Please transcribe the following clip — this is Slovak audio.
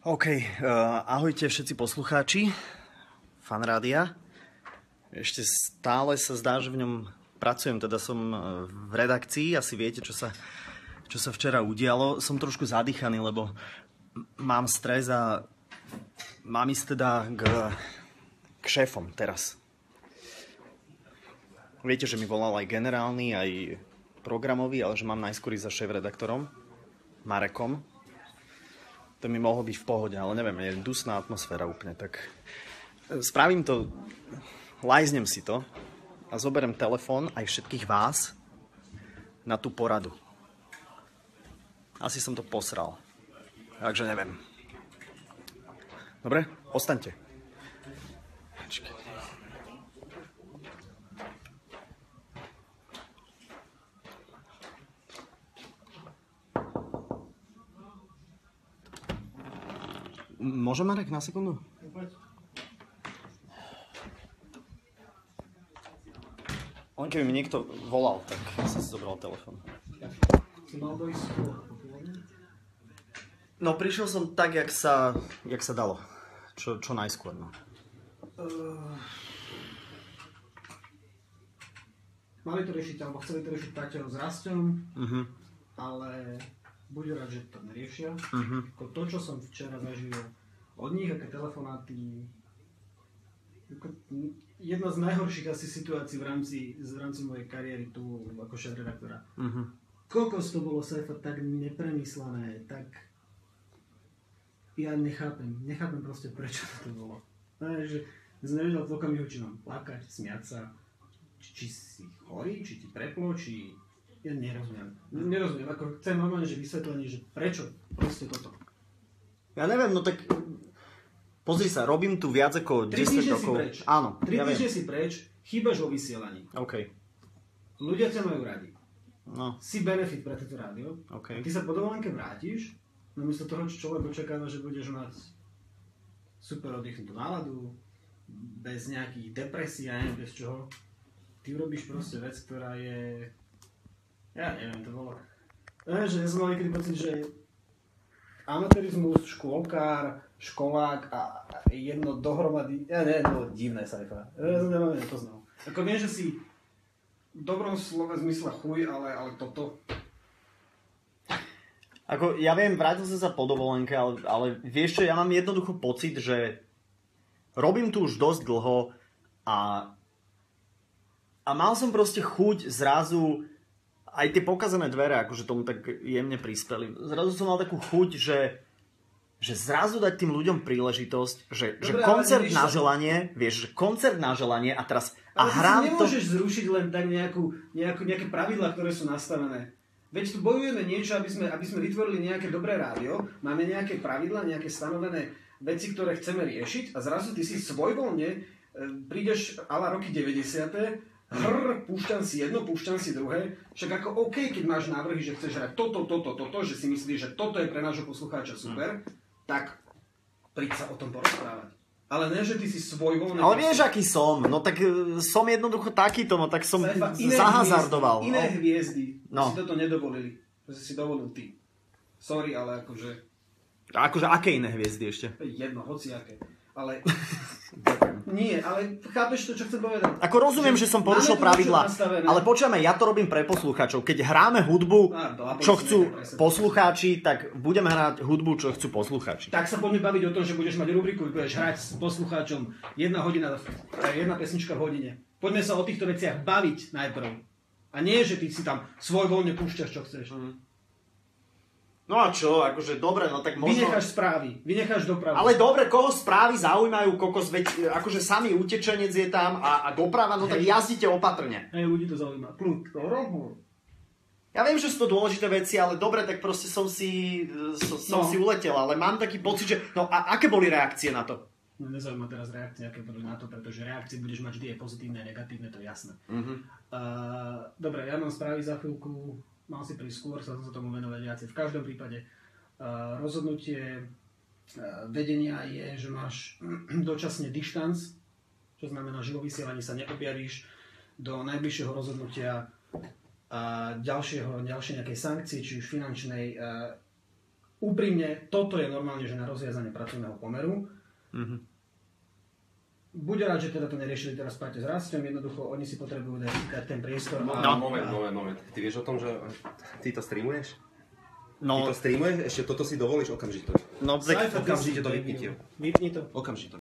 OK, ahojte všetci poslucháči Fanrádia. Ešte stále sa zdá, že v ňom pracujem, teda som v redakcii, asi viete, čo sa včera udialo. Som trošku zadýchaný, lebo mám stres a mám ísť teda k šéfom teraz. Viete, že mi volal aj generálny, aj programový, ale že mám najskôr ísť za šéf-redaktorom Marekom. To mi mohlo byť v pohode, ale neviem, je dusná atmosféra úplne, tak spravím to, lajznem si to a zoberiem telefón aj všetkých vás na tú poradu. Asi som to posral, takže neviem. Dobre, ostaňte. Môžem, Marek, na sekundu? On keby mi niekto volal, tak som si zobral telefón. No, prišiel som tak, jak sa dalo. Čo najskôr, no. Mali to riešiť, alebo chceli to riešiť Taťou s Rastom, ale buď rád, že to neriešia. To, čo som včera zažil od nich, aké telefonáty, jedna z najhorších asi situácií v rámci mojej kariéry tu ako šéf-redaktora. Kokos to bolo Saifa tak nepremyslené, tak ja nechápem proste, prečo to bolo. Že som nevedel v okamihu, či mám plakať, smiať sa, či si chorý, či ti preplo, či... Ja nerozumiem, ako chcem normálne, že vysvetlenie, že prečo proste toto. Ja neviem, no tak pozri sa, robím tu viac ako 10 rokov. Áno, 3 týždne si preč, chýbaš vo vysielaní. OK. Ľudia ťa majú radi. No. Si benefit pre toto rádio. OK. Ty sa po dovolenke vrátiš, namiesto toho, čo človek očakáva, že budeš mať super oddychnutú náladu, bez nejakých depresí a neviem bez čoho. Ty urobíš proste vec, ktorá je... Ja neviem, to bolo... Ja som mal niekedy pocit, že amatérizmus, škôlkár, školák a jedno dohromady... Ja neviem, to bolo divné, Saifa. Ja som neviem, nepoznal. Ako viem, že si v dobrom slove zmysle chuj, ale toto... Ako, ja viem, vrátil som sa po dovolenke, ale vieš čo, ja mám jednoducho pocit, že robím tu už dosť dlho a mal som proste chuť zrazu... Aj tie pokazané dvere, akože tomu tak jemne prispeli. Zrazu som mal takú chuť, že zrazu dať tým ľuďom príležitosť, že koncert na želanie, vieš, že koncert na želanie a teraz... Ale ty si nemôžeš zrušiť len tak nejaké pravidlá, ktoré sú nastavené. Veď tu bojujeme niečo, aby sme vytvorili nejaké dobré rádio, máme nejaké pravidlá, nejaké stanovené veci, ktoré chceme riešiť a zrazu ty si svojvoľne prídeš a la roky 90. Púšťam si jedno, púšťam si druhé. Však ako OK, keď máš návrhy, že chceš hrať toto, že si myslíš, že toto je pre nášho poslucháča super, tak príď sa o tom porozprávať. Ale ne, že ty si svojvoľne... Ale vieš, aký som. No tak som jednoducho takýto, no tak som zahazardoval. Iné hviezdy si toto nedovolili. To si dovolil ty. Sorry, ale akože... Akože aké iné hviezdy ešte? Jedno, hociaké. Ale... Nie, ale chápeš to, čo chcem povedať? Ako rozumiem, že som porušil pravidlá, ale počujeme, ja to robím pre poslucháčov. Keď hráme hudbu, čo chcú poslucháči, tak budeme hrať hudbu, čo chcú poslucháči. Tak sa poďme baviť o tom, že budeš mať rubriku, budeš hrať s poslucháčom 1 hodina, 1 pesnička v hodine. Poďme sa o týchto veciach baviť najprv. A nie, že ty si tam svojvoľne púšťaš, čo chceš. No a čo, akože dobre, no tak možno... Vynecháš správy, vynecháš dopravu. Ale dobre, koho správy zaujímajú, kokos, veď akože samý utečenec je tam a doprava, no tak jazdite opatrne. Hej, ľudí to zaujíma. Ja viem, že sú to dôležité veci, ale dobre, tak proste som si uletel, ale mám taký pocit, že... No a aké boli reakcie na to? No nezaujíma teraz reakcie, aké boli na to, pretože reakcie budeš mať vždy aj pozitívne a negatívne, to je jasné. Dobre, ja mám správy za chvíľku. Mal si prísť skôr, sa tomu venovať viacej. V každom prípade rozhodnutie vedenia je, že máš dočasne dištanc, čo znamená, že vo vysielaní sa neobjavíš do najbližšieho rozhodnutia ďalšej nejakej sankcie, či už finančnej, úprimne, toto je normálne, že na rozviazanie pracovného pomeru. Buď rád, že teda to neriešili teraz Paťo s Rastom, jednoducho oni si potrebujú dať ten priestor. Moment. Ty vieš o tom, že ty to streamuješ? No, Ty to streamuješ? Ešte toto si dovolíš okamžite. no, Okamžite to vypni. Vypni to. Okamžite.